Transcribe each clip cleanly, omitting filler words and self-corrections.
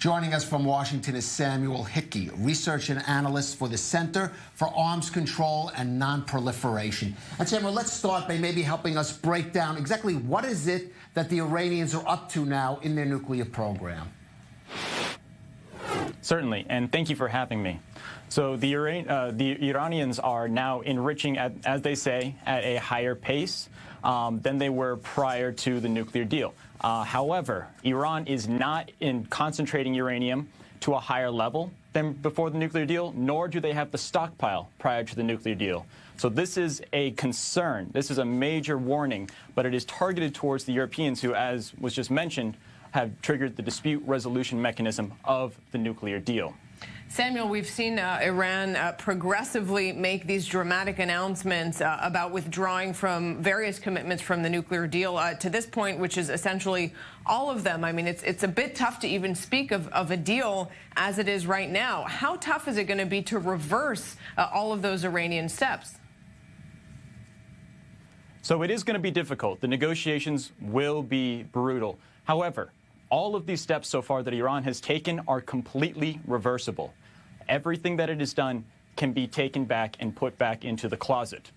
Joining us from Washington is Samuel Hickey, Research Analyst for the Center for Arms Control and Non-Proliferation. And Samuel, let's start by maybe helping us break down exactly what is it that the Iranians are up to now in their nuclear program. Certainly, and thank you for having me. So the Iranians are now enriching, as they say, at a higher pace than they were prior to the nuclear deal. However, Iran is not concentrating uranium to a higher level than before the nuclear deal, nor do they have the stockpile prior to the nuclear deal. So this is a concern. This is a major warning, but it is targeted towards the Europeans who, as was just mentioned, have triggered the dispute resolution mechanism of the nuclear deal. Samuel, we've seen Iran progressively make these dramatic announcements about withdrawing from various commitments from the nuclear deal to this point, which is essentially all of them. I mean, it's a bit tough to even speak of a deal as it is right now. How tough is it going to be to reverse all of those Iranian steps? So it is going to be difficult. The negotiations will be brutal. However, all of these steps so far that Iran has taken are completely reversible. Everything that it has done can be taken back and put back into the closet.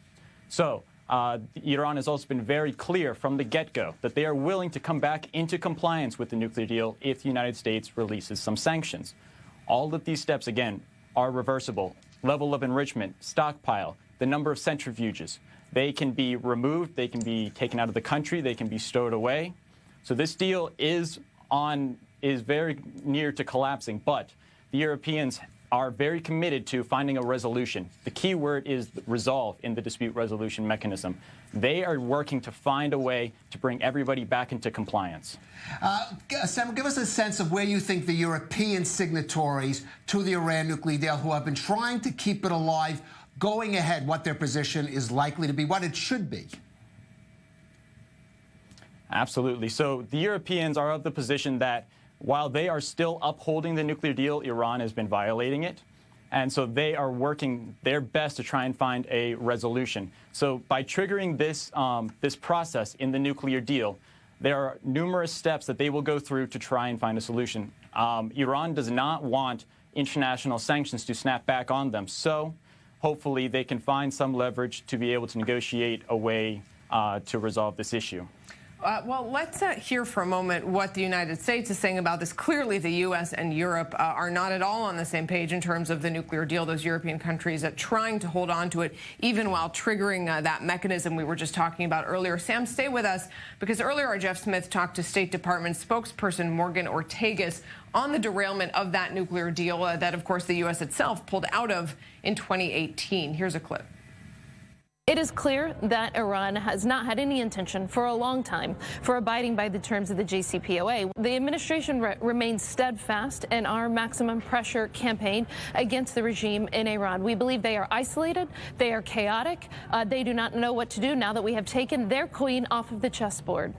So Iran has also been very clear from the get-go that they are willing to come back into compliance with the nuclear deal if the United States releases some sanctions. All of these steps, again, are reversible. Level of enrichment, stockpile, the number of centrifuges. They can be removed, they can be taken out of the country, they can be stowed away. So this deal is very near to collapsing, but the Europeans are very committed to finding a resolution. The key word is resolve in the dispute resolution mechanism. They are working to find a way to bring everybody back into compliance. Samuel, give us a sense of where you think the European signatories to the Iran nuclear deal, who have been trying to keep it alive, going ahead, what their position is likely to be, what it should be. Absolutely. So the Europeans are of the position that while they are still upholding the nuclear deal, Iran has been violating it. And so they are working their best to try and find a resolution. So by triggering this, this process in the nuclear deal, there are numerous steps that they will go through to try and find a solution. Iran does not want international sanctions to snap back on them. So hopefully they can find some leverage to be able to negotiate a way to resolve this issue. Well, let's hear for a moment what the United States is saying about this. Clearly, the U.S. and Europe are not at all on the same page in terms of the nuclear deal. Those European countries are trying to hold on to it, even while triggering that mechanism we were just talking about earlier. Sam, stay with us, because earlier our Jeff Smith talked to State Department spokesperson Morgan Ortagus on the derailment of that nuclear deal that, of course, the U.S. itself pulled out of in 2018. Here's a clip. It is clear that Iran has not had any intention for a long time for abiding by the terms of the JCPOA. The administration remains steadfast in our maximum pressure campaign against the regime in Iran. We believe they are isolated, they are chaotic, they do not know what to do now that we have taken their queen off of the chessboard.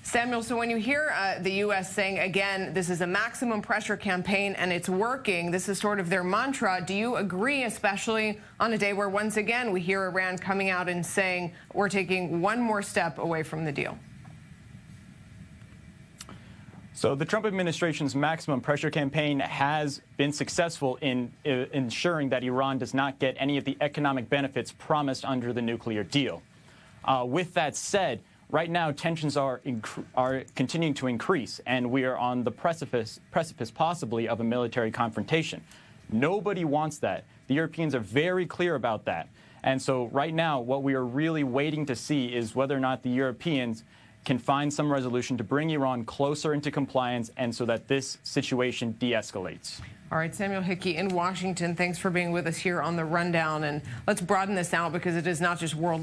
Samuel, so when you hear the U.S. saying, again, this is a maximum pressure campaign and it's working, this is sort of their mantra, do you agree, especially on a day where, once again, we hear Iran coming out and saying we're taking one more step away from the deal? So the Trump administration's maximum pressure campaign has been successful in ensuring that Iran does not get any of the economic benefits promised under the nuclear deal. With that said, right now, tensions are continuing to increase, and we are on the precipice possibly of a military confrontation. Nobody wants that. The Europeans are very clear about that. And so right now, what we are really waiting to see is whether or not the Europeans can find some resolution to bring Iran closer into compliance and so that this situation de-escalates. All right, Samuel Hickey in Washington, thanks for being with us here on The Rundown. And let's broaden this out, because it is not just world